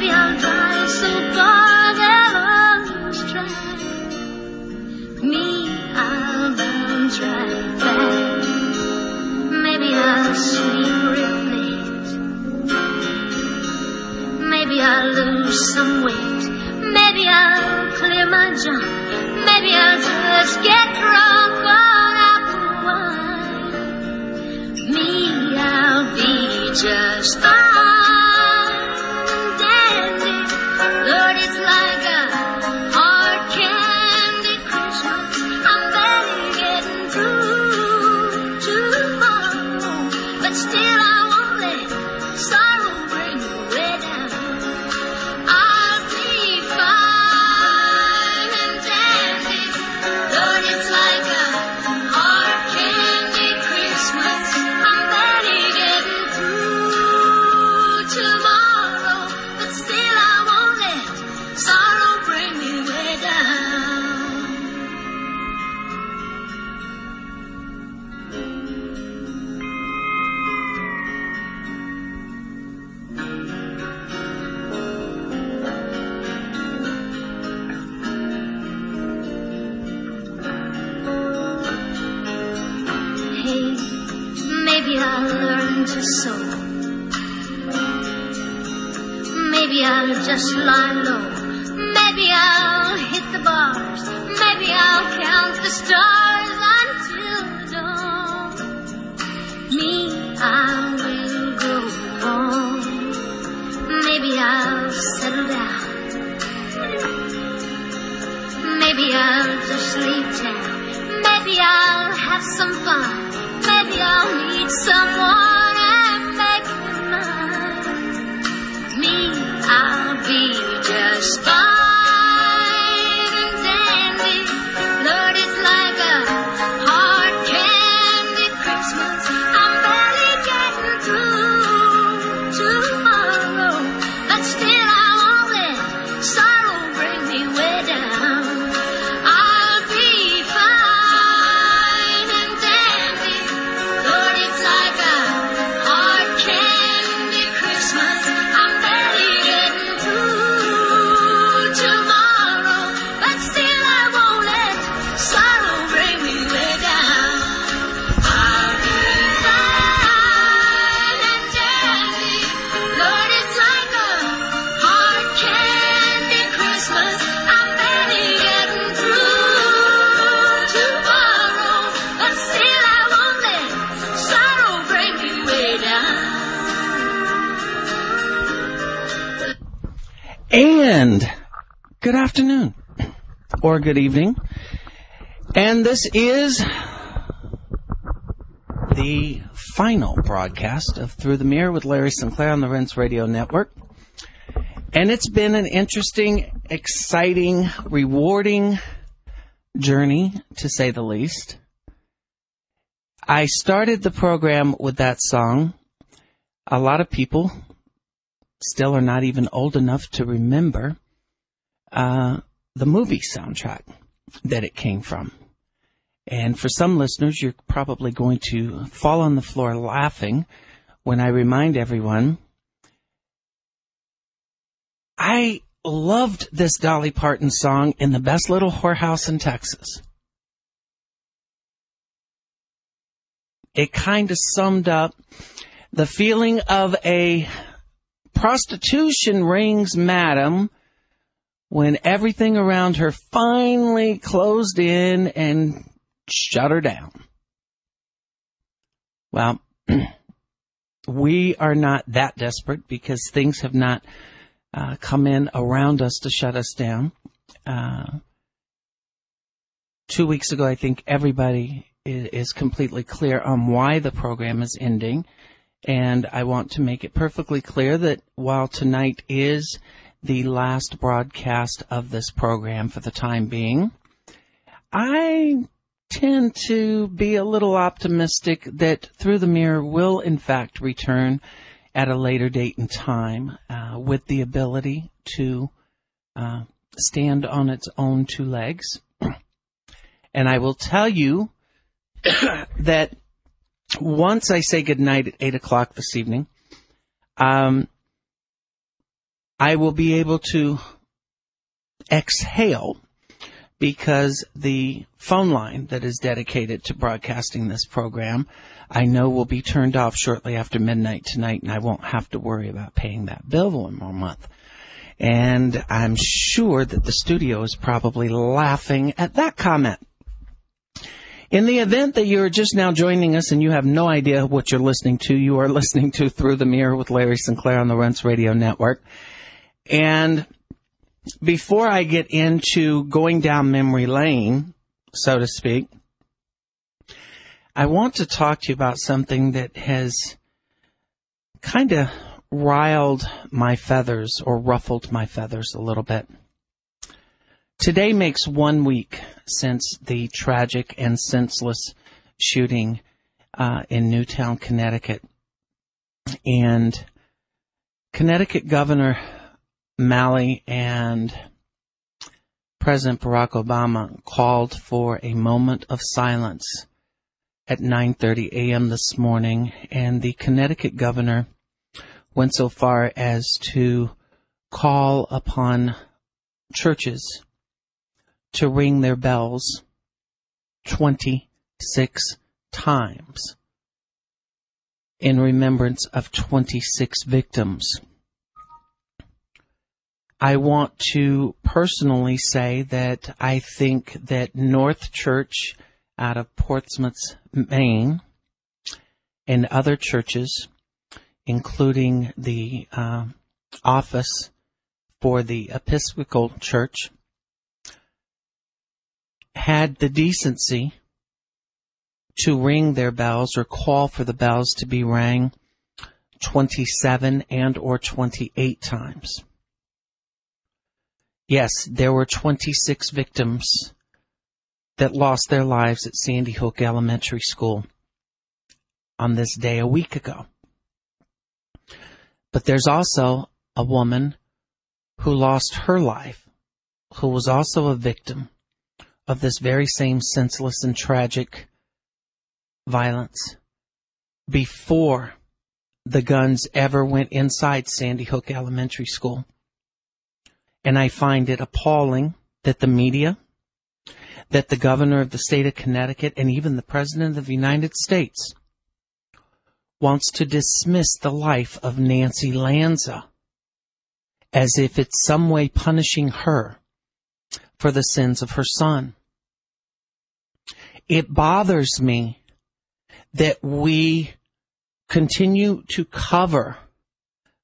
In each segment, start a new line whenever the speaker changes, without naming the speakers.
Maybe I'll try so far they'll lose track. Me, I'll bounce right back. Maybe I'll sleep real late. Maybe I'll lose some weight. Maybe I'll clear my junk. Maybe I'll just get drunk on apple wine. Me, I'll be just fine and dandy. Lord, it's like a hard candy Christmas. I'm barely getting through tomorrow, but still I won't let sorrow bring me way down. I'll be fine and dandy. Lord, it's like a hard candy Christmas. I'm barely getting through tomorrow, but still I won't let sorrow bring me way down. Hey, maybe I'll learn to sew. Maybe I'll just lie low. Maybe I'll hit the bars. Maybe I'll count the stars until dawn. Me, I will go on. Maybe I'll settle down. Maybe I'll just leave town. Maybe I'll have some fun. Maybe I'll meet someone and make him mine. Me, I'll be just fine and dandy. Lord, it's like a hard candy Christmas. I'm barely getting through tomorrow, but still I won't let sorrow bring me way down. I'll be fine and dandy. Lord, it's like a hard candy Christmas. I'm barely getting through tomorrow, but still I won't let sorrow bring me way down. I'll be fine and dandy. Lord, it's like a hard candy Christmas. I'm barely getting through tomorrow, but still I won't let sorrow bring me way down.
And good afternoon or good evening. And this is the final broadcast of Through the Mirror with Larry Sinclair on the Rense Radio Network. And it's been an interesting, exciting, rewarding journey, to say the least. I started the program with that song. A lot of people still are not even old enough to remember the movie soundtrack that it came from. And for some listeners, you're probably going to fall on the floor laughing when I remind everyone I loved this Dolly Parton song in the best little whorehouse in Texas. It kind of summed up the feeling of a prostitution rings madam when everything around her finally closed in and shut her down. Well, we are not that desperate because things have not come in around us to shut us down. 2 weeks ago, I think everybody is completely clear on why the program is ending. And I want to make it perfectly clear that while tonight is the last broadcast of this program for the time being, I tend to be a little optimistic that Through the Mirror will, in fact, return at a later date and time with the ability to stand on its own two legs. And I will tell you that once I say goodnight at 8 o'clock this evening, I will be able to exhale because the phone line that is dedicated to broadcasting this program, I know will be turned off shortly after midnight tonight, and I won't have to worry about paying that bill one more month. And I'm sure that the studio is probably laughing at that comment. In the event that you're just now joining us and you have no idea what you're listening to, you are listening to Through the Mirror with Larry Sinclair on the Runts Radio Network. And before I get into going down memory lane, so to speak, I want to talk to you about something that has kind of riled my feathers or ruffled my feathers a little bit. Today makes 1 week since the tragic and senseless shooting in Newtown, Connecticut. And Connecticut Governor Malley and President Barack Obama called for a moment of silence at 9:30 a.m. this morning, and the Connecticut governor went so far as to call upon churches to ring their bells 26 times in remembrance of 26 victims. I want to personally say that I think that North Church out of Portsmouth, Maine, and other churches, including the office for the Episcopal Church, had the decency to ring their bells or call for the bells to be rang 27 and or 28 times. Yes, there were 26 victims that lost their lives at Sandy Hook Elementary School on this day a week ago. But there's also a woman who lost her life, who was also a victim of this very same senseless and tragic violence before the guns ever went inside Sandy Hook Elementary School. And I find it appalling that the media, that the governor of the state of Connecticut, and even the president of the United States wants to dismiss the life of Nancy Lanza as if it's some way punishing her for the sins of her son. It bothers me that we continue to cover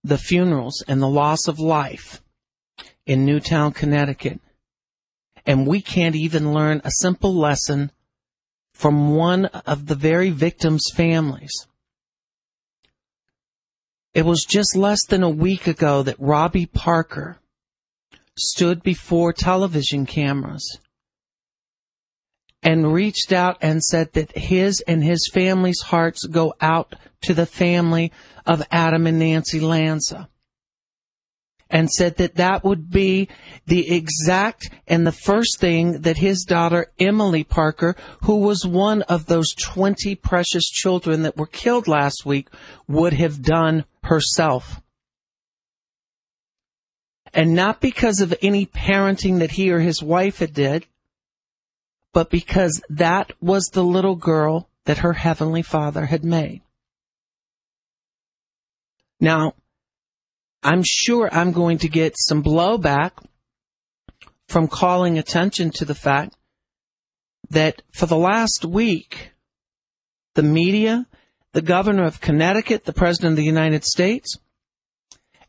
the funerals and the loss of life in Newtown, Connecticut, and we can't even learn a simple lesson from one of the very victims' families. It was just less than a week ago that Robbie Parker stood before television cameras and reached out and said that his and his family's hearts go out to the family of Adam and Nancy Lanza, and said that that would be the exact and the first thing that his daughter, Emily Parker, who was one of those 20 precious children that were killed last week, would have done herself. And not because of any parenting that he or his wife had did, but because that was the little girl that her Heavenly Father had made. Now, I'm sure I'm going to get some blowback from calling attention to the fact that for the last week, the media, the governor of Connecticut, the president of the United States,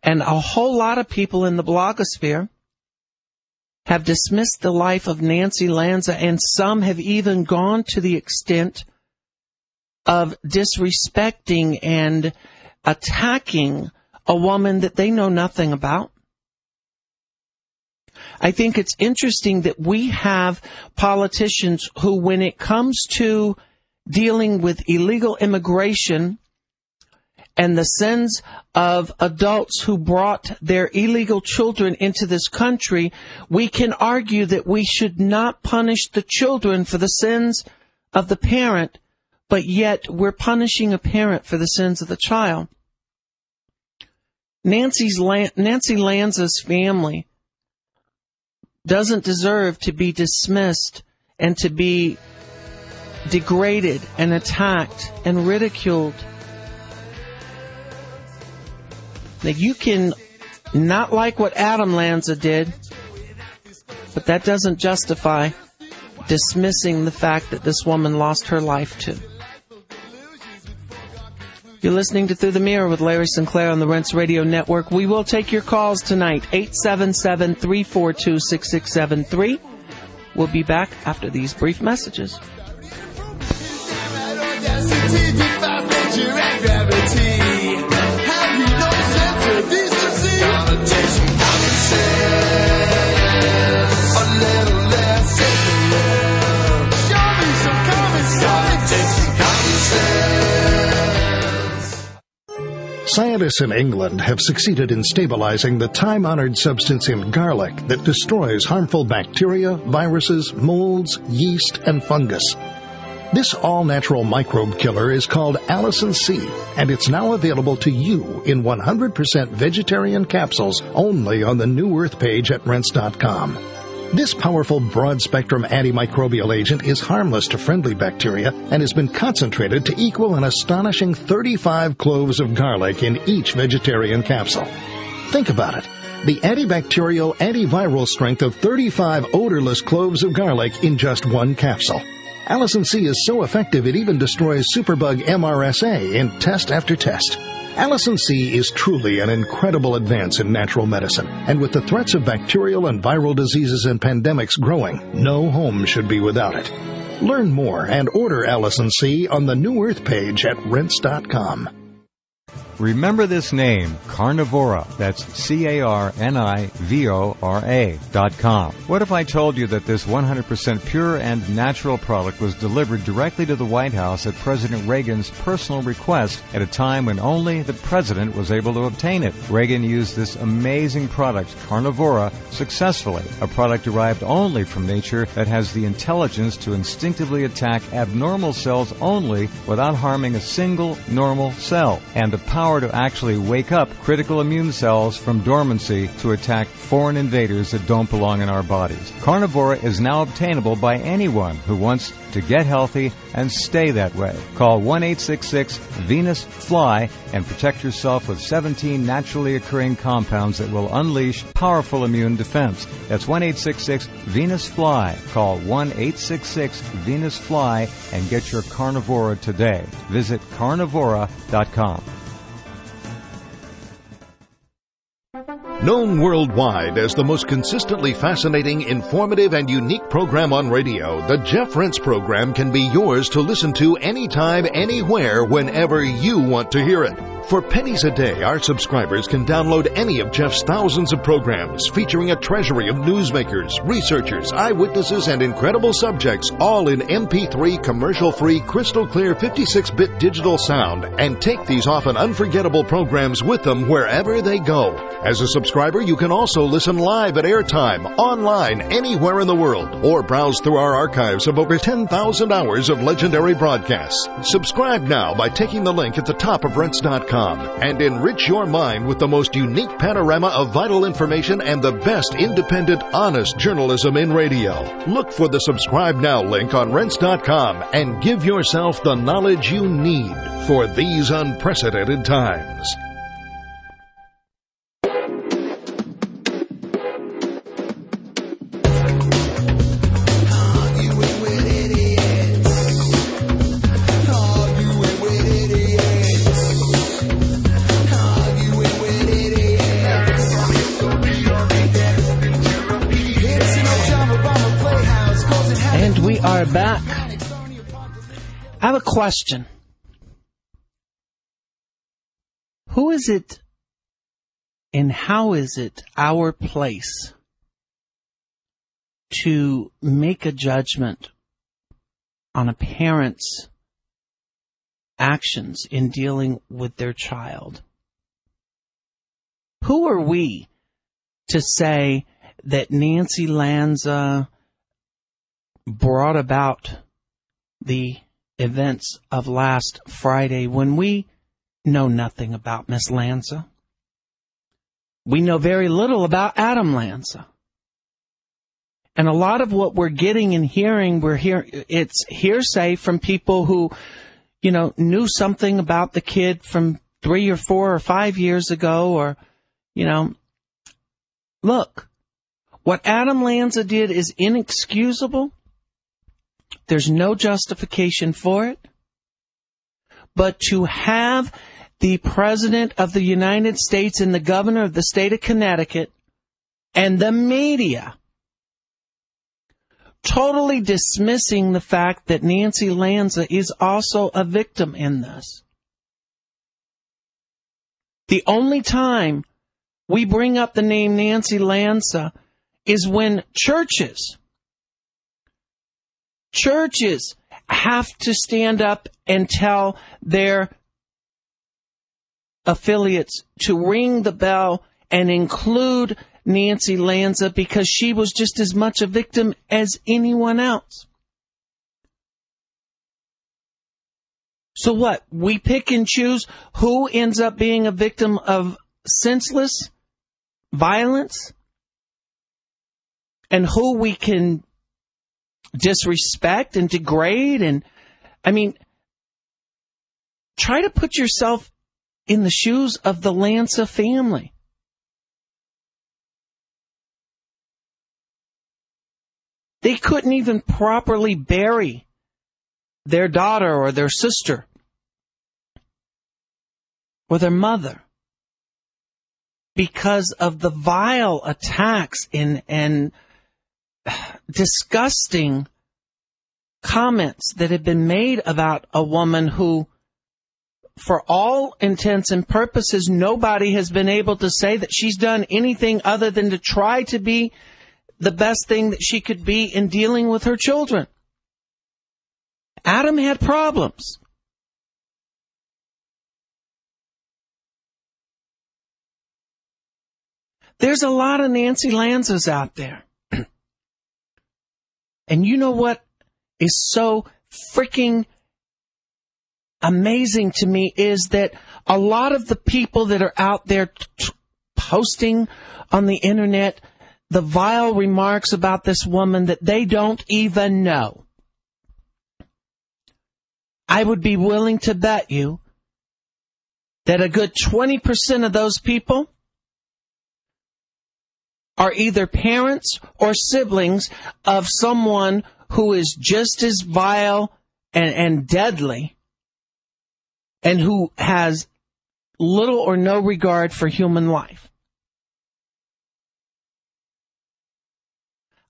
and a whole lot of people in the blogosphere have dismissed the life of Nancy Lanza, and some have even gone to the extent of disrespecting and attacking a woman that they know nothing about. I think it's interesting that we have politicians who, when it comes to dealing with illegal immigration and the sins of adults who brought their illegal children into this country, we can argue that we should not punish the children for the sins of the parent, but yet we're punishing a parent for the sins of the child. Nancy Lanza's family doesn't deserve to be dismissed and to be degraded and attacked and ridiculed. Now, you can not like what Adam Lanza did, but that doesn't justify dismissing the fact that this woman lost her life too. You're listening to Through the Mirror with Larry Sinclair on the Rense Radio Network. We will take your calls tonight, 877-342-6673. We'll be back after these brief messages.
Scientists in England have succeeded in stabilizing the time-honored substance in garlic that destroys harmful bacteria, viruses, molds, yeast, and fungus. This all-natural microbe killer is called Allicin C, and it's now available to you in 100% vegetarian capsules only on the New Earth page at Rense.com. This powerful broad-spectrum antimicrobial agent is harmless to friendly bacteria and has been concentrated to equal an astonishing 35 cloves of garlic in each vegetarian capsule. Think about it. The antibacterial, antiviral strength of 35 odorless cloves of garlic in just one capsule. Allicin C is so effective it even destroys superbug MRSA in test after test. Allicin C is truly an incredible advance in natural medicine, and with the threats of bacterial and viral diseases and pandemics growing, no home should be without it. Learn more and order Allicin C on the New Earth page at Rense.com.
Remember this name, Carnivora. That's CARNIVORA.com. What if I told you that this 100% pure and natural product was delivered directly to the White House at President Reagan's personal request at a time when only the president was able to obtain it? Reagan used this amazing product, Carnivora, successfully, a product derived only from nature that has the intelligence to instinctively attack abnormal cells only without harming a single normal cell, and the power to actually wake up critical immune cells from dormancy to attack foreign invaders that don't belong in our bodies. Carnivora is now obtainable by anyone who wants to get healthy and stay that way. Call 1-866-VENUS-FLY and protect yourself with 17 naturally occurring compounds that will unleash powerful immune defense. That's 1-866-VENUS-FLY. Call 1-866-VENUS-FLY and get your Carnivora today. Visit carnivora.com.
Known worldwide as the most consistently fascinating, informative, and unique program on radio, the Jeff Rense program can be yours to listen to anytime, anywhere, whenever you want to hear it. For pennies a day, our subscribers can download any of Jeff's thousands of programs featuring a treasury of newsmakers, researchers, eyewitnesses, and incredible subjects, all in MP3 commercial-free, crystal-clear 56-bit digital sound, and take these often unforgettable programs with them wherever they go. As a subscriber, you can also listen live at airtime, online, anywhere in the world, or browse through our archives of over 10,000 hours of legendary broadcasts. Subscribe now by taking the link at the top of Rense.com. And enrich your mind with the most unique panorama of vital information and the best independent, honest journalism in radio. Look for the Subscribe Now link on Rense.com and give yourself the knowledge you need for these unprecedented times.
Back. I have a question. Who is it and how is it our place to make a judgment on a parent's actions in dealing with their child? Who are we to say that Nancy Lanza brought about the events of last Friday when we know nothing about Miss Lanza? we know very little about Adam Lanza. And a lot of what we're getting and hearing, it's hearsay from people who, knew something about the kid from 3 or 4 or 5 years ago, or, look, what Adam Lanza did is inexcusable. There's no justification for it. But to have the President of the United States and the governor of the state of Connecticut and the media totally dismissing the fact that Nancy Lanza is also a victim in this. The only time we bring up the name Nancy Lanza is when churches have to stand up and tell their affiliates to ring the bell and include Nancy Lanza because she was just as much a victim as anyone else. So what? We pick and choose who ends up being a victim of senseless violence and who we can disrespect and degrade. And try to put yourself in the shoes of the Lanza family. They couldn't even properly bury their daughter or their sister or their mother because of the vile attacks and disgusting comments that have been made about a woman who, for all intents and purposes, nobody has been able to say that she's done anything other than to try to be the best thing that she could be in dealing with her children. Adam had problems. There's a lot of Nancy Lanzas out there. And you know what is so freaking amazing to me is that a lot of the people that are out there posting on the internet the vile remarks about this woman that they don't even know, I would be willing to bet you that a good 20% of those people are either parents or siblings of someone who is just as vile and deadly and who has little or no regard for human life.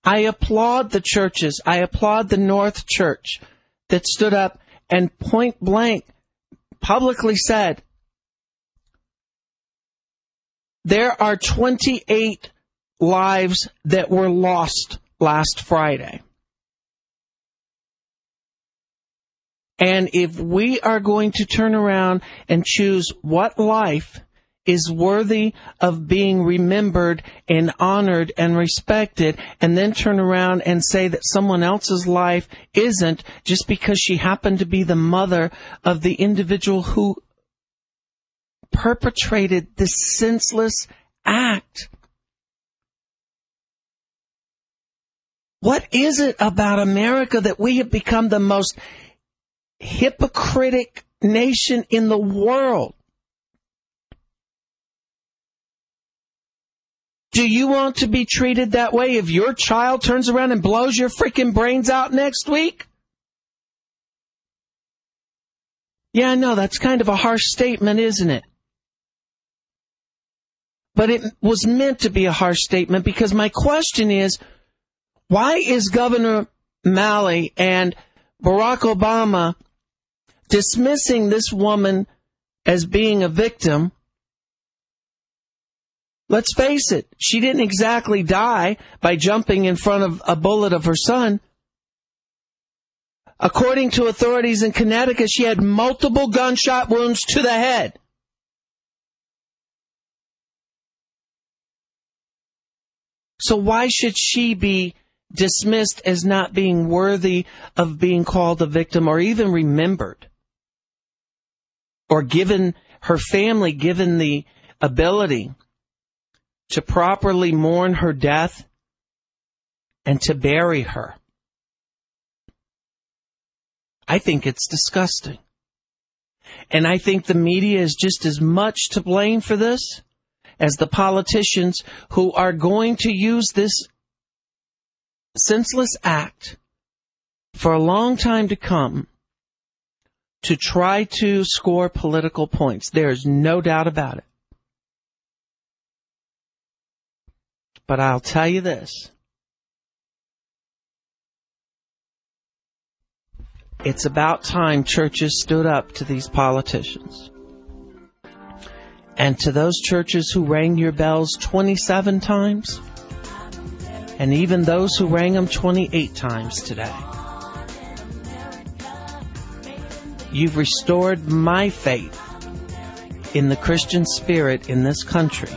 I applaud the churches. I applaud the North Church that stood up and point blank publicly said, there are 28 lives that were lost last Friday. And if we are going to turn around and choose what life is worthy of being remembered and honored and respected, and then turn around and say that someone else's life isn't just because she happened to be the mother of the individual who perpetrated this senseless act. What is it about America that we have become the most hypocritic nation in the world? Do you want to be treated that way if your child turns around and blows your freaking brains out next week? Yeah, I know, that's kind of a harsh statement, isn't it? But it was meant to be a harsh statement because my question is, why is Governor Malley and Barack Obama dismissing this woman as being a victim? Let's face it, she didn't exactly die by jumping in front of a bullet of her son. According to authorities in Connecticut, she had multiple gunshot wounds to the head. So why should she be dismissed as not being worthy of being called a victim or even remembered? Or given her family, given the ability to properly mourn her death and to bury her. I think it's disgusting. And I think the media is just as much to blame for this as the politicians who are going to use this senseless act for a long time to come to try to score political points. There's no doubt about it. But I'll tell you this. It's about time churches stood up to these politicians. And to those churches who rang your bells 27 times, and even those who rang them 28 times today. You've restored my faith in the Christian spirit in this country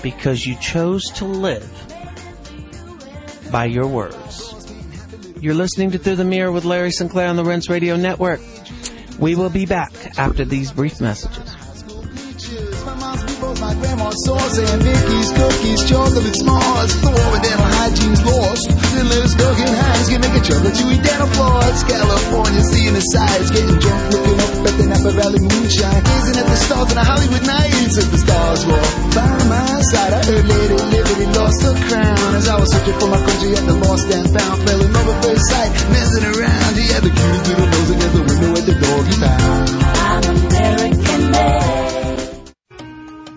because you chose to live by your words. You're listening to Through the Mirror with Larry Sinclair on the Rinse Radio Network. We will be back after these brief messages.
My grandma's sauce and Vicky's cookies, chocolate s'mores, Thor and dental hygiene's lost. Then little stuck in hands, can make a chocolate chewy dental floors. California, seeing the sights, getting drunk, looking up at the Napa Valley moonshine, gazing at the stars in the Hollywood nights. As the stars were by my side, I heard Lady Liberty lost her crown. As I was searching for my country at the lost and found, fell in love at first sight, messing around. He had the cutest little nose against the window at the door he found. I'm American made.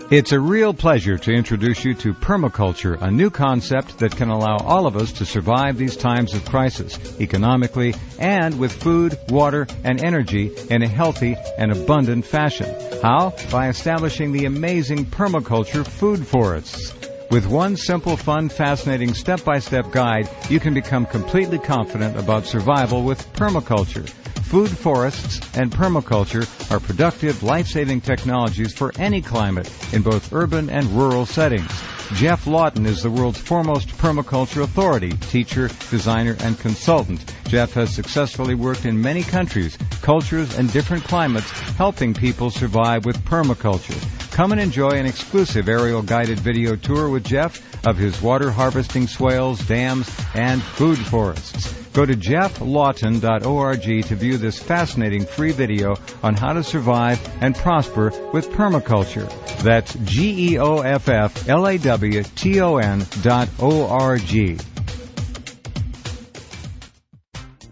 It's a real pleasure to introduce you to permaculture, a new concept that can allow all of us to survive these times of crisis, economically and with food, water, and energy in a healthy and abundant fashion. How? By establishing the amazing permaculture food forests. With one simple, fun, fascinating step-by-step guide, you can become completely confident about survival with permaculture. Food forests and permaculture are productive, life-saving technologies for any climate in both urban and rural settings. Jeff Lawton is the world's foremost permaculture authority, teacher, designer, and consultant. Jeff has successfully worked in many countries, cultures, and different climates, helping people survive with permaculture. Come and enjoy an exclusive aerial guided video tour with Jeff of his water harvesting swales, dams, and food forests. Go to jefflawton.org to view this fascinating free video on how to survive and prosper with permaculture. That's GEOFFLAWTON.org.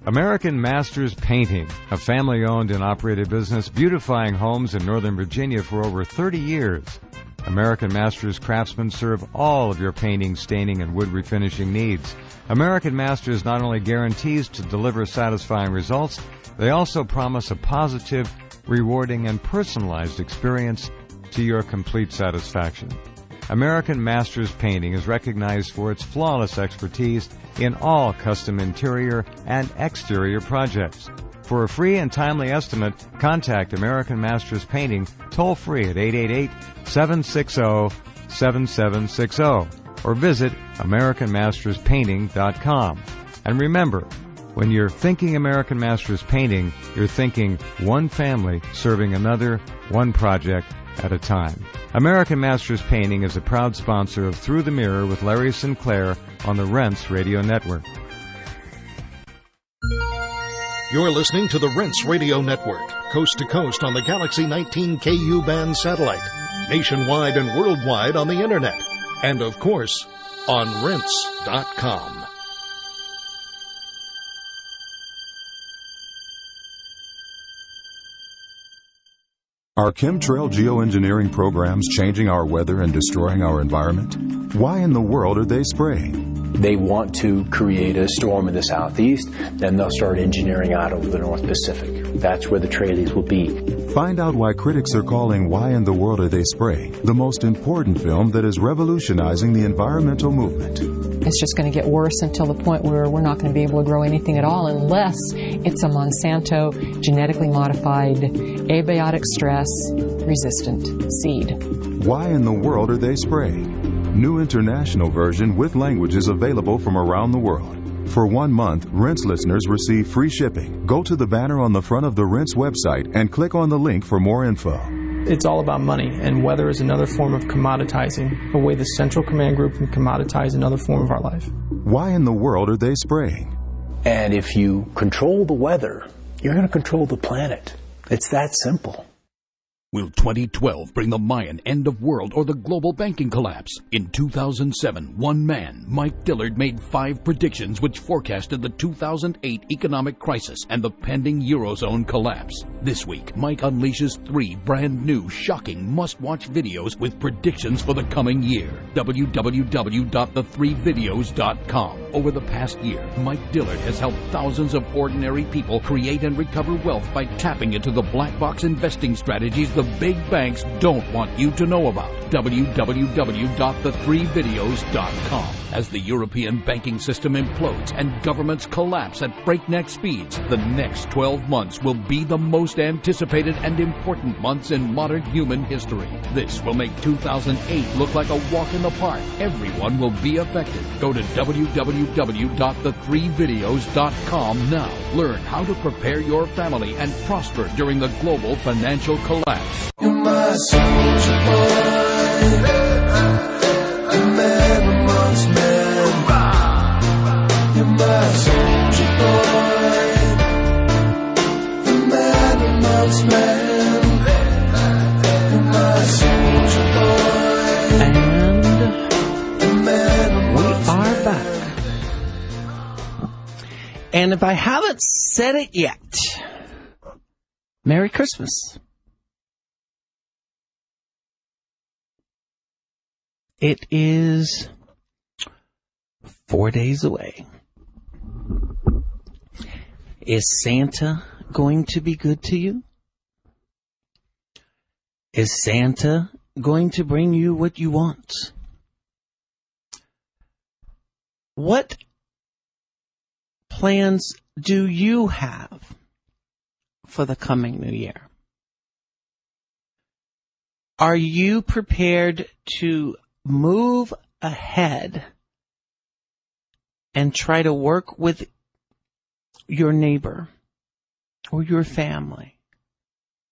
American Masters Painting, a family-owned and operated business beautifying homes in Northern Virginia for over 30 years. American Masters craftsmen serve all of your painting, staining, and wood refinishing needs. American Masters not only guarantees to deliver satisfying results, they also promise a positive, rewarding, and personalized experience to your complete satisfaction. American Masters Painting is recognized for its flawless expertise in all custom interior and exterior projects. For a free and timely estimate, contact American Masters Painting toll-free at 888-760-7760 or visit AmericanMastersPainting.com. And remember, when you're thinking American Masters Painting, you're thinking one family serving another, one project at a time. American Masters Painting is a proud sponsor of Through the Mirror with Larry Sinclair on the Rinse Radio Network.
You're listening to the Rinse Radio Network, coast to coast on the Galaxy 19 KU band satellite, nationwide and worldwide on the Internet, and of course, on rinse.com.
Are chemtrail geoengineering programs changing our weather and destroying our environment? Why in the world are they spraying?
They want to create a storm in the southeast, then they'll start engineering out over the North Pacific. That's where the trailies will be.
Find out why critics are calling Why in the World Are They Spraying the most important film that is revolutionizing the environmental movement.
It's just going to get worse until the point where we're not going to be able to grow anything at all unless it's a Monsanto genetically modified, abiotic stress resistant seed.
Why in the World Are They Spraying? New international version with languages available from around the world. For 1 month, Rinse listeners receive free shipping. Go to the banner on the front of the Rinse website and click on the link for more info.
It's all about money, and weather is another form of commoditizing, a way the Central Command Group can commoditize another form of our life.
Why in the world are they spraying?
And if you control the weather, you're going to control the planet. It's that simple.
Will 2012 bring the Mayan end of world or the global banking collapse? In 2007, one man, Mike Dillard, made 5 predictions which forecasted the 2008 economic crisis and the pending Eurozone collapse. This week, Mike unleashes 3 brand new, shocking, must-watch videos with predictions for the coming year. www.the3videos.com. Over the past year, Mike Dillard has helped thousands of ordinary people create and recover wealth by tapping into the black box investing strategies the big banks don't want you to know about. www.the3videos.com. As the European banking system implodes and governments collapse at breakneck speeds, the next 12 months will be the most anticipated and important months in modern human history. This will make 2008 look like a walk in the park. Everyone will be affected. Go to www.the3videos.com now. Learn how to prepare your family and prosper during the global financial collapse.
You're my soldier boy, a man amongst men. You're my soldier boy, a man amongst men. You're my soldier boy,
And
a man
we
amongst
are
men.
back. And if I haven't said it yet, Merry Christmas. It is 4 days away. Is Santa going to be good to you? Is Santa going to bring you what you want? What plans do you have for the coming new year? Are you prepared to move ahead and try to work with your neighbor or your family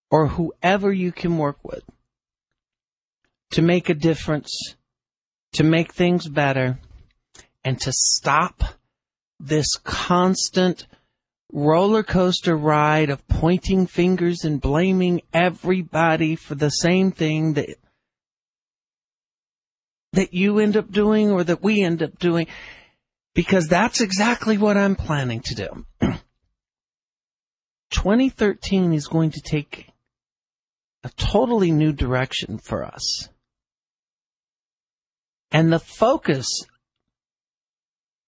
or whoever you can work with to make a difference, to make things better, and to stop this constant roller coaster ride of pointing fingers and blaming everybody for the same thing that you end up doing or that we end up doing, because that's exactly what I'm planning to do. 2013 is going to take a totally new direction for us. And the focus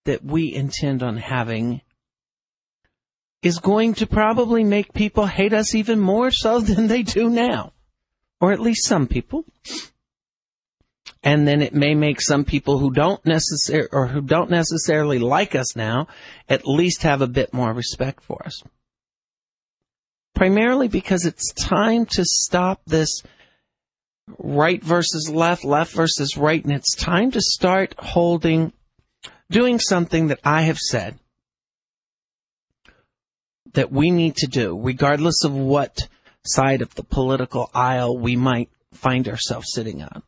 that we intend on having is going to probably make people hate us even more so than they do now. Or at least some people. And then it may make some people who don't necessarily like us now at least have a bit more respect for us. Primarily because it's time to stop this right versus left, left versus right, and it's time to start doing something that I have said that we need to do, regardless of what side of the political aisle we might find ourselves sitting on.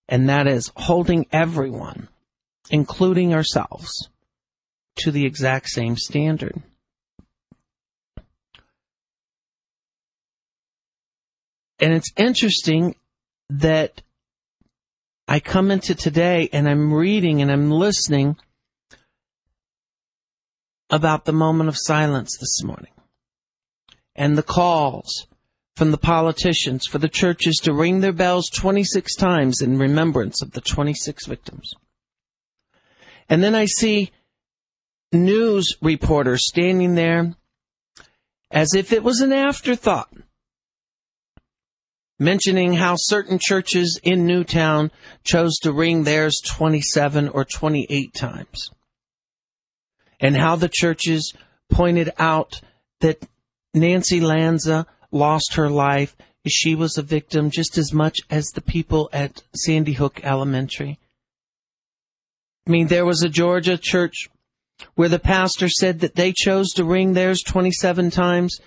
And that is holding everyone, including ourselves, to the exact same standard. And it's interesting that I come into today and I'm reading and I'm listening about the moment of silence this morning and the calls from the politicians for the churches to ring their bells 26 times in remembrance of the 26 victims. And then I see news reporters standing there as if it was an afterthought, mentioning how certain churches in Newtown chose to ring theirs 27 or 28 times. And how the churches pointed out that Nancy Lanza lost her life. She was a victim just as much as the people at Sandy Hook Elementary. I mean, there was a Georgia church where the pastor said that they chose to ring theirs 27 times,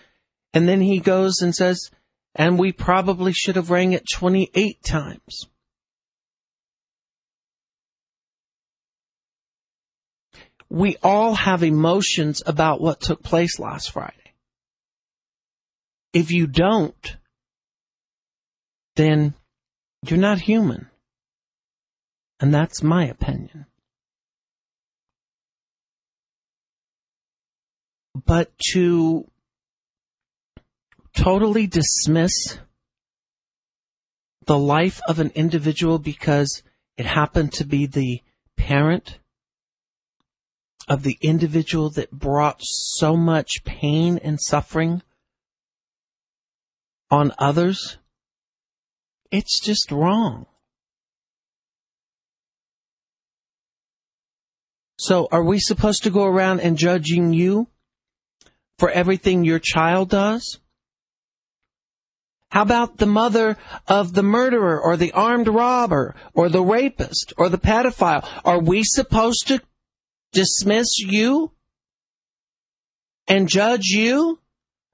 and then he goes and says, And we probably should have rang it 28 times. We all have emotions about what took place last Friday. If you don't, then you're not human. And that's my opinion. But to totally dismiss the life of an individual because it happened to be the parent of the individual that brought so much pain and suffering on others, it's just wrong. So are we supposed to go around and judging you for everything your child does? How about the mother of the murderer or the armed robber or the rapist or the pedophile? Are we supposed to dismiss you and judge you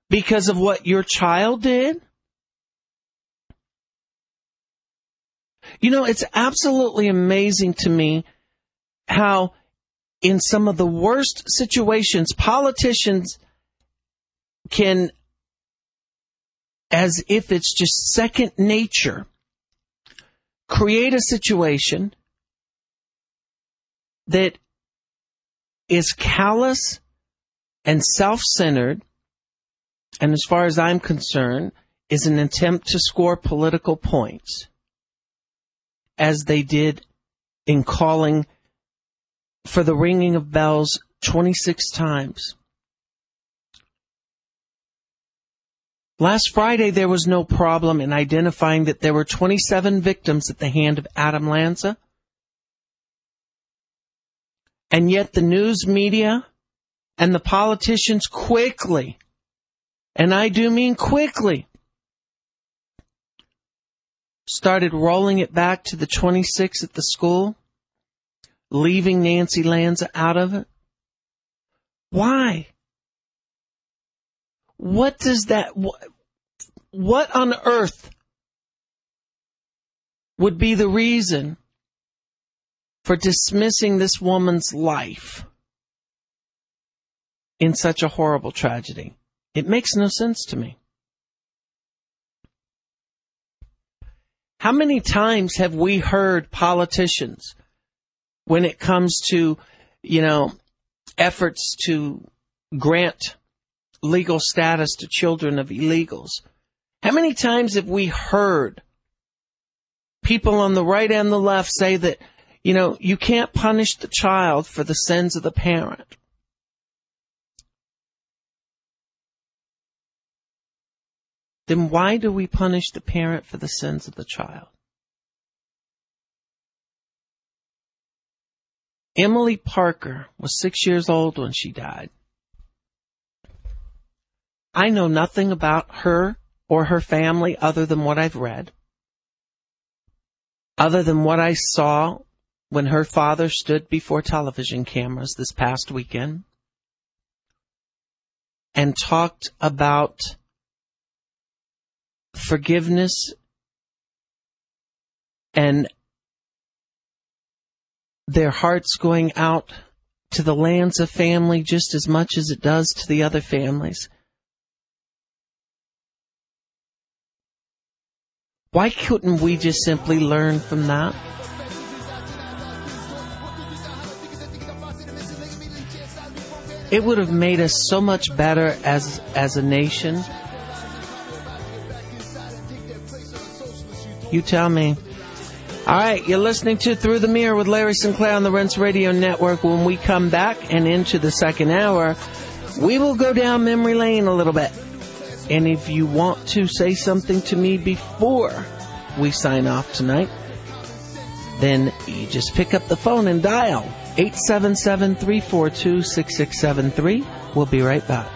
because of what your child did? You know, it's absolutely amazing to me how in some of the worst situations, politicians can, as if it's just second nature, create a situation that is callous and self-centered, and as far as I'm concerned, is an attempt to score political points, as they did in calling for the ringing of bells 26 times. Last Friday, there was no problem in identifying that there were 27 victims at the hand of Adam Lanza. And yet the news media and the politicians quickly, and I do mean quickly, started rolling it back to the 26 at the school, leaving Nancy Lanza out of it. Why? What does that, what on earth would be the reason for dismissing this woman's life in such a horrible tragedy? It makes no sense to me. How many times have we heard politicians, when it comes to, efforts to grant legal status to children of illegals, how many times have we heard people on the right and the left say that, you can't punish the child for the sins of the parent? Then why do we punish the parent for the sins of the child? Emily Parker was 6 years old when she died. I know nothing about her or her family other than what I've read, other than what I saw when her father stood before television cameras this past weekend and talked about forgiveness and their hearts going out to the Lanza family just as much as it does to the other families. Why couldn't we just simply learn from that? It would have made us so much better as a nation. You tell me. All right, you're listening to Through the Mirror with Larry Sinclair on the Rense Radio Network. When we come back and into the second hour, we will go down memory lane a little bit. And if you want to say something to me before we sign off tonight, then you just pick up the phone and dial 877-342-6673. We'll be right back.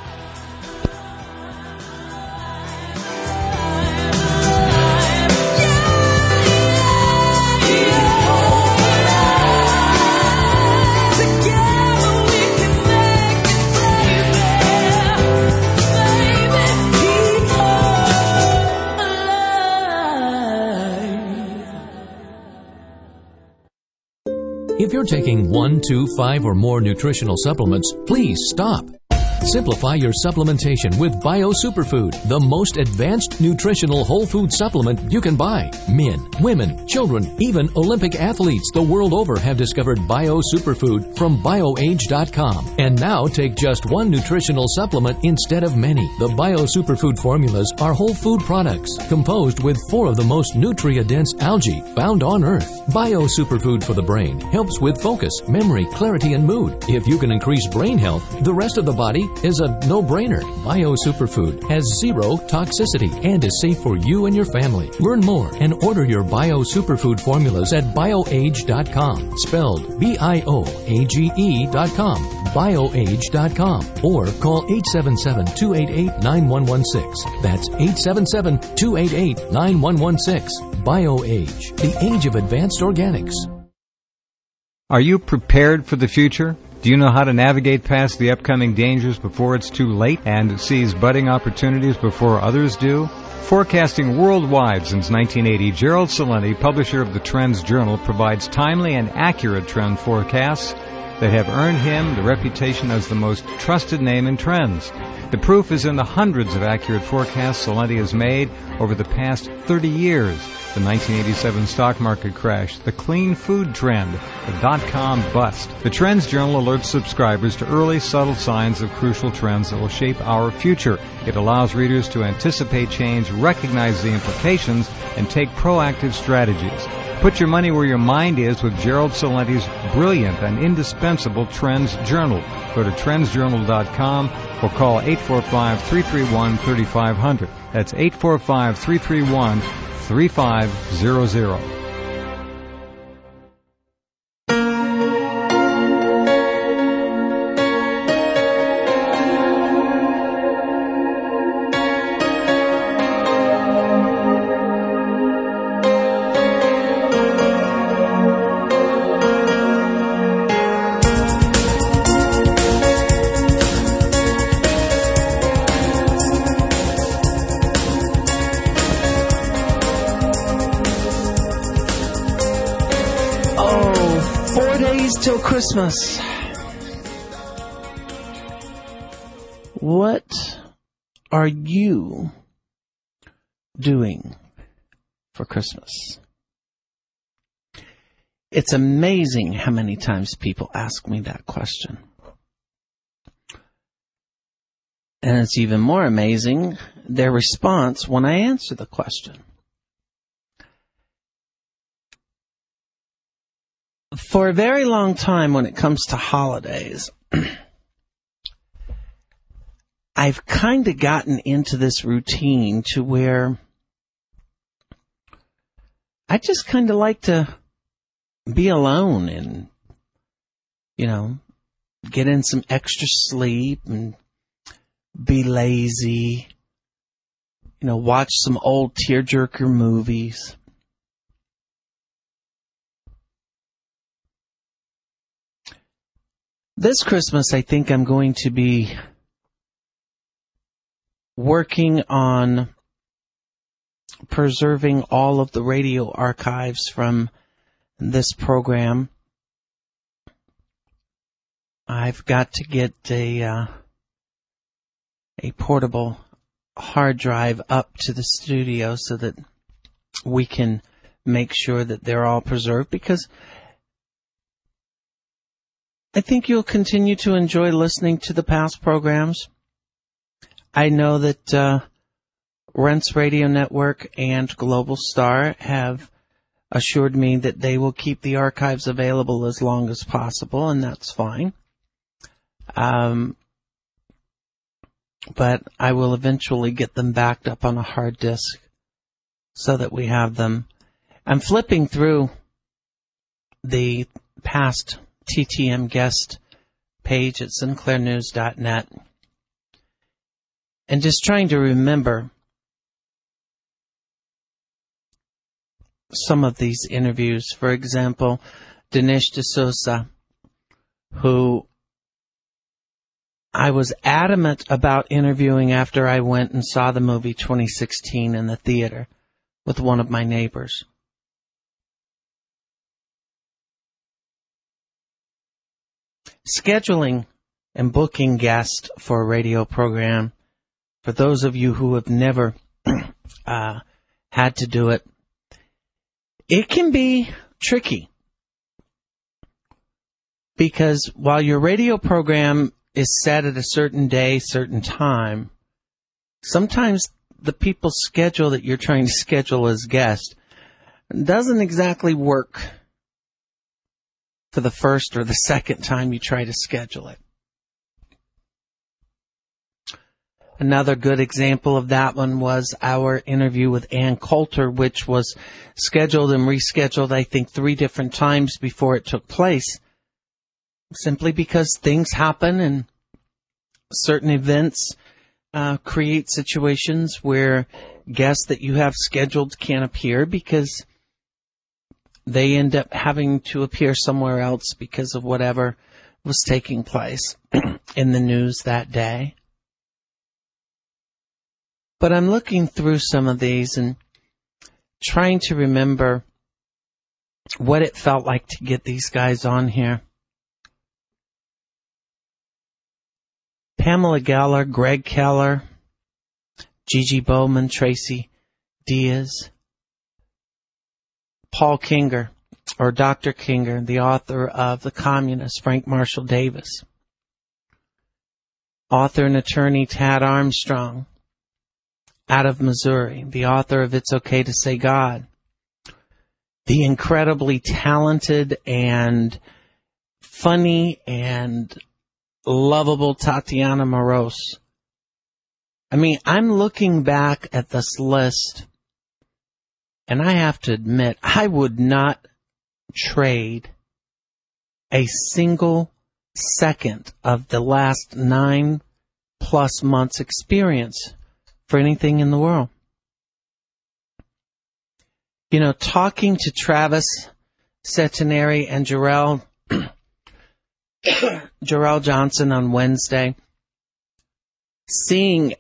If you're taking 1, 2, 5, or more nutritional supplements, please stop. Simplify your supplementation with Bio Superfood, the most advanced nutritional whole food supplement you can buy. Men, women, children, even Olympic athletes the world over have discovered Bio Superfood from BioAge.com. And now take just one nutritional supplement instead of many. The Bio Superfood formulas are whole food products composed with 4 of the most nutrient-dense algae found on Earth. Bio Superfood for the brain helps with focus, memory, clarity, and mood. If you can increase brain health, the rest of the body is a no-brainer. Bio Superfood has 0 toxicity and is safe for you and your family. Learn more and order your Bio Superfood formulas at BioAge.com, spelled BIOAGE.com, BioAge.com, or call 877-288-9116. That's 877-288-9116. BioAge, the age of advanced organics.
Are you prepared for the future? Do you know how to navigate past the upcoming dangers before it's too late and seize budding opportunities before others do? Forecasting worldwide since 1980, Gerald Celente, publisher of the Trends Journal, provides timely and accurate trend forecasts that have earned him the reputation as the most trusted name in trends. The proof is in the hundreds of accurate forecasts Celente has made over the past 30 years. The 1987 stock market crash, the clean food trend, the dot-com bust. The Trends Journal alerts subscribers to early, subtle signs of crucial trends that will shape our future. It allows readers to anticipate change, recognize the implications, and take proactive strategies. Put your money where your mind is with Gerald Celente's brilliant and indispensable Trends Journal. Go to trendsjournal.com or call 845-331-3500. That's 845-331-3500.
Christmas. What are you doing for Christmas? It's amazing how many times people ask me that question. And it's even more amazing their response when I answer the question. For a very long time when it comes to holidays, I've kind of gotten into this routine to where I just kind of like to be alone and, get in some extra sleep and be lazy, watch some old tearjerker movies. This Christmas, I think I'm going to be working on preserving all of the radio archives from this program. I've got to get a portable hard drive up to the studio so that we can make sure that they're all preserved, because I think you'll continue to enjoy listening to the past programs. I know that Rents Radio Network and Global Star have assured me that they will keep the archives available as long as possible, and that's fine. But I will eventually get them backed up on a hard disk so that we have them. I'm flipping through the past TTM guest page at sinclairnews.net and just trying to remember some of these interviews. For example, Dinesh D'Souza, who I was adamant about interviewing after I went and saw the movie 2016 in the theater with one of my neighbors. Scheduling and booking guests for a radio program, for those of you who have never had to do it, it can be tricky. Because while your radio program is set at a certain day, certain time, sometimes the people's schedule that you're trying to schedule as guest doesn't exactly work for the first or the second time you try to schedule it. Another good example of that one was our interview with Ann Coulter, which was scheduled and rescheduled, I think, 3 different times before it took place, simply because things happen and certain events create situations where guests that you have scheduled can't appear because they end up having to appear somewhere else because of whatever was taking place in the news that day. But I'm looking through some of these and trying to remember what it felt like to get these guys on here. Pamela Geller, Greg Keller, Gigi Bowman, Tracy Diaz, Paul Kinger, or Dr. Kinger, the author of The Communist, Frank Marshall Davis, author and attorney Tad Armstrong, out of Missouri, the author of It's Okay to Say God, the incredibly talented and funny and lovable Tatiana Moroz. I mean, I'm looking back at this list, and I have to admit, I would not trade a single second of the last 9+ months' experience for anything in the world. You know, talking to Travis Centenary and Jarrell Johnson on Wednesday, seeing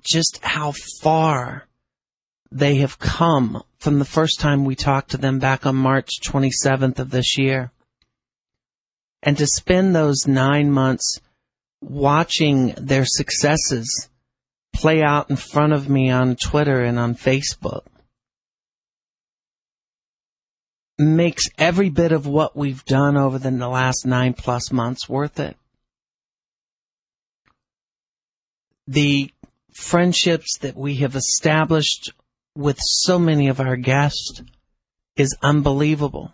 just how far they have come from the first time we talked to them back on March 27th of this year. And to spend those 9 months watching their successes play out in front of me on Twitter and on Facebook makes every bit of what we've done over the last 9+ months worth it. The friendships that we have established with so many of our guests is unbelievable.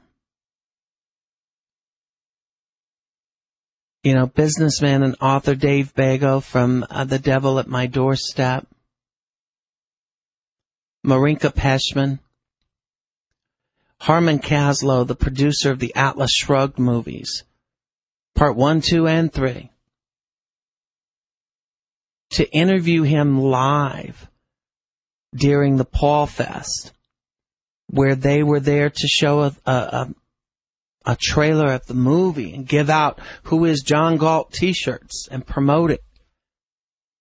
You know, businessman and author Dave Bago from The Devil at My Doorstep, Marinka Peshman, Harmon Kaslow, the producer of the Atlas Shrugged movies, part 1, 2, and 3. To interview him live during the Paul Fest, where they were there to show a trailer of the movie and give out Who is John Galt t-shirts and promote it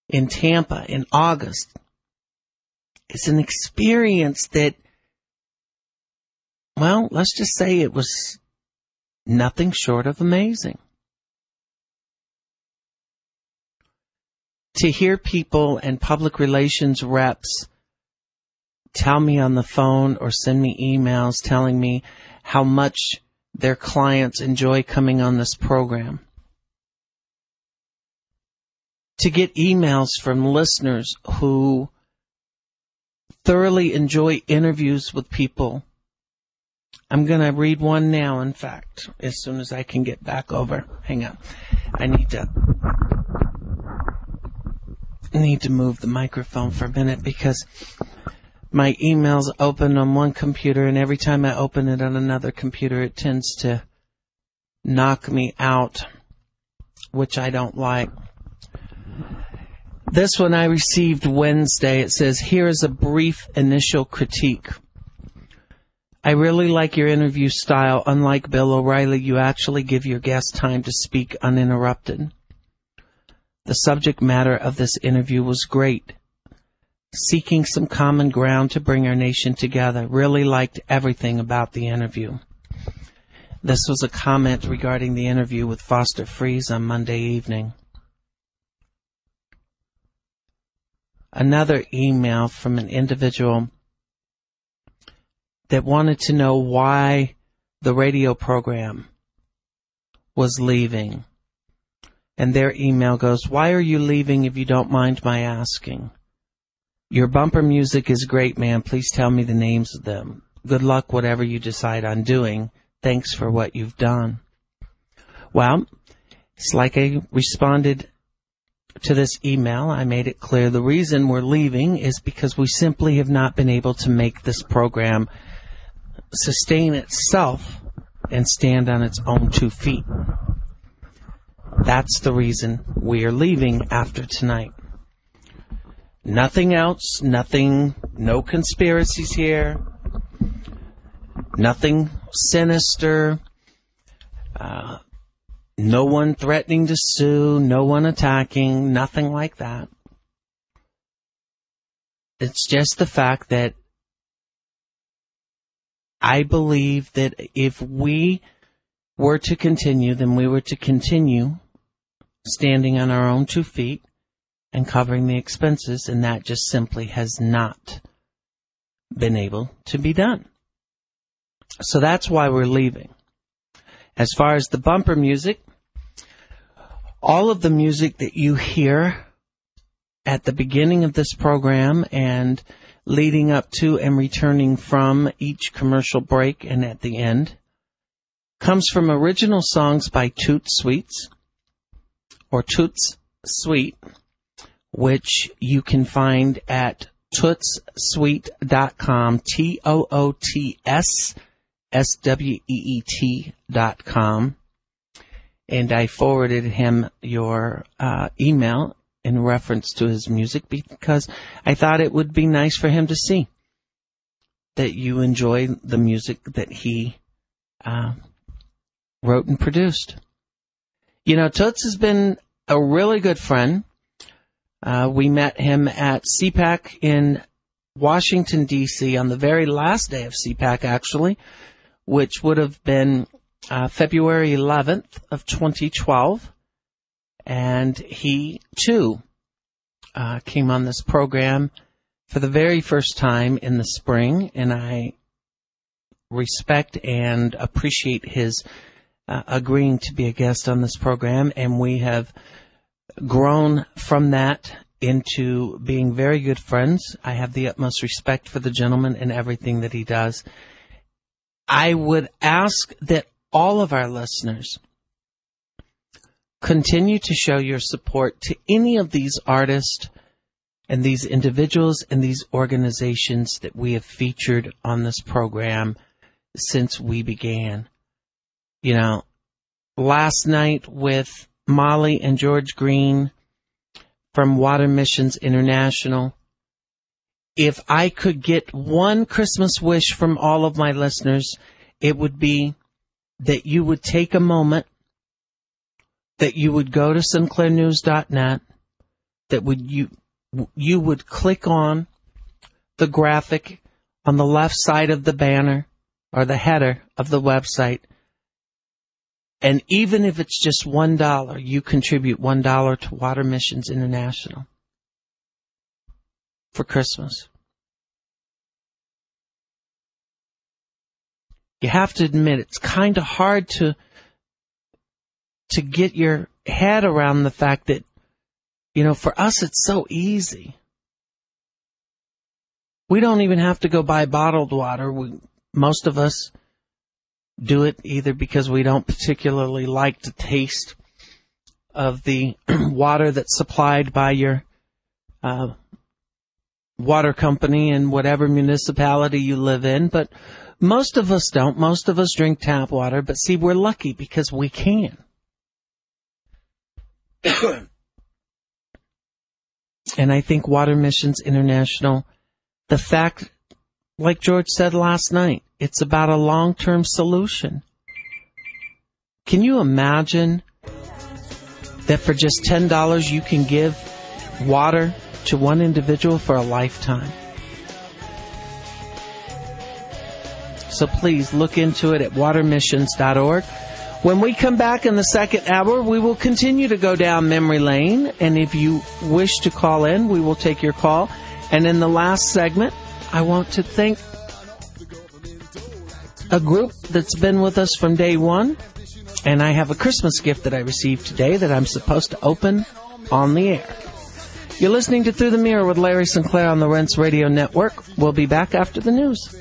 in Tampa in August. It's an experience that, well, let's just say it was nothing short of amazing. To hear people and public relations reps tell me on the phone or send me emails telling me how much their clients enjoy coming on this program. To get emails from listeners who thoroughly enjoy interviews with people. I'm going to read one now, in fact, as soon as I can get back over. Hang on. I need to move the microphone for a minute because my email's open on one computer, and every time I open it on another computer, it tends to knock me out, which I don't like. This one I received Wednesday. It says, here is a brief initial critique. I really like your interview style. Unlike Bill O'Reilly, you actually give your guest time to speak uninterrupted. The subject matter of this interview was great. Seeking some common ground to bring our nation together. Really liked everything about the interview. This was a comment regarding the interview with Foster Freeze on Monday evening. Another email from an individual that wanted to know why the radio program was leaving. And their email goes, "Why are you leaving if you don't mind my asking? Your bumper music is great, man. Please tell me the names of them. Good luck whatever you decide on doing. Thanks for what you've done." Well, it's like I responded to this email. I made it clear the reason we're leaving is because we simply have not been able to make this program sustain itself and stand on its own 2 feet. That's the reason we are leaving after tonight. Nothing else, no conspiracies here, nothing sinister, no one threatening to sue, no one attacking, nothing like that. It's just the fact that I believe that if we were to continue, then we were to continue standing on our own 2 feet and covering the expenses, and that just simply has not been able to be done. So that's why we're leaving. As far as the bumper music, all of the music that you hear at the beginning of this program and leading up to and returning from each commercial break and at the end comes from original songs by Toots Sweets, or Toots Sweet, which you can find at tootssweet.com, TOOTSSWEET.com. And I forwarded him your email in reference to his music because I thought it would be nice for him to see that you enjoy the music that he wrote and produced. You know, Toots has been a really good friend. We met him at CPAC in Washington, D.C. on the very last day of CPAC, actually, which would have been February 11th of 2012. And he, too, came on this program for the very first time in the spring, and I respect and appreciate his agreeing to be a guest on this program, and we have grown from that into being very good friends. I have the utmost respect for the gentleman and everything that he does. I would ask that all of our listeners continue to show your support to any of these artists and these individuals and these organizations that we have featured on this program since we began. You know, last night with Molly and George Green from Water Missions International, if I could get one Christmas wish from all of my listeners, it would be that you would take a moment, that you would go to sinclairnews.net, that you would click on the graphic on the left side of the banner or the header of the website, and even if it's just $1, you contribute $1 to Water Missions International for Christmas. You have to admit, it's kind of hard to get your head around the fact that, you know, for us it's so easy. We don't even have to go buy bottled water. Most of us do it either because we don't particularly like the taste of the water that's supplied by your water company in whatever municipality you live in, but most of us don't. Most of us drink tap water, but see, we're lucky because we can. And I think Water Missions International, the fact, like George said last night, it's about a long-term solution. Can you imagine that for just $10 you can give water to one individual for a lifetime? So please look into it at watermissions.org. When we come back in the second hour, we will continue to go down memory lane. And if you wish to call in, we will take your call. And in the last segment, I want to thank a group that's been with us from day one. And I have a Christmas gift that I received today that I'm supposed to open on the air. You're listening to Through the Mirror with Larry Sinclair on the Rents Radio Network. We'll be back after the news.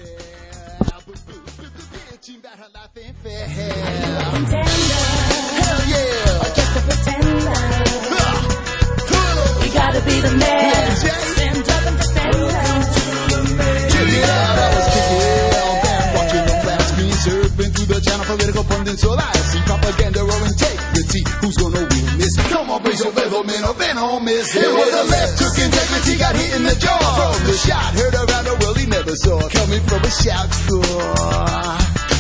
You gotta be the man. Stand up and defend us. Check it out, I was kicking all that, watching the flat screen, surfing through the channel, political pundits, all I see propaganda or integrity. Who's gonna win this? Come on, brace your little men or then on miss. It was a left, took integrity, got hit in the jaw. From the shot, heard around the world he never saw. Coming from a shout,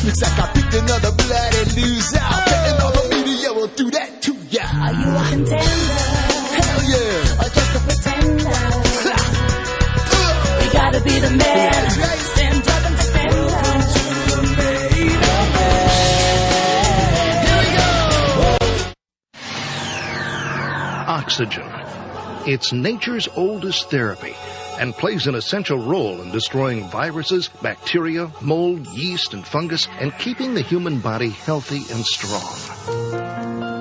looks like I picked another bloody loser. Getting all the media will do that to ya. Are you a contender? Hell yeah. Or just a pretender? You gotta be the man. That's right. Stand up and defend us. Welcome to the main event. Here we go.
Oxygen. It's nature's oldest therapy and plays an essential role in destroying viruses, bacteria, mold, yeast, and fungus, and keeping the human body healthy and strong.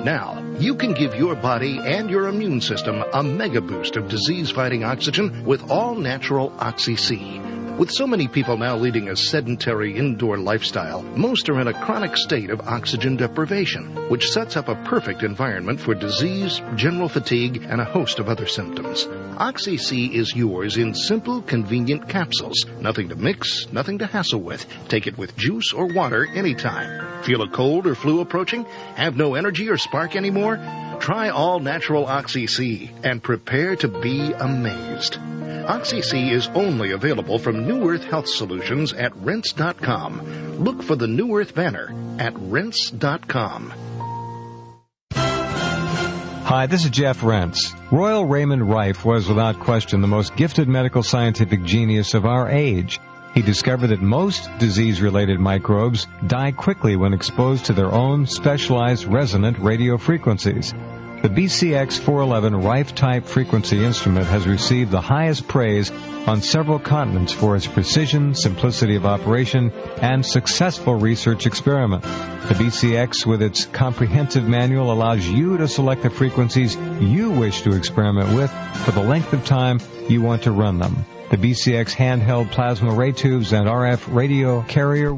Now, you can give your body and your immune system a mega boost of disease-fighting oxygen with all-natural Oxy-C. With so many people now leading a sedentary indoor lifestyle, most are in a chronic state of oxygen deprivation, which sets up a perfect environment for disease, general fatigue, and a host of other symptoms. Oxy-C is yours in simple, convenient capsules. Nothing to mix, nothing to hassle with. Take it with juice or water anytime. Feel a cold or flu approaching? Have no energy or spark anymore? Try all-natural Oxy-C and prepare to be amazed. Oxy-C is only available from New Earth Health Solutions at Rents.com. Look for the New Earth banner at Rents.com.
Hi, this is Jeff Rents. Royal Raymond Rife was without question the most gifted medical scientific genius of our age. He discovered that most disease-related microbes die quickly when exposed to their own specialized resonant radio frequencies. The BCX 411 Rife-type frequency instrument has received the highest praise on several continents for its precision, simplicity of operation, and successful research experiment. The BCX, with its comprehensive manual, allows you to select the frequencies you wish to experiment with for the length of time you want to run them. The BCX handheld plasma ray tubes and RF radio carrier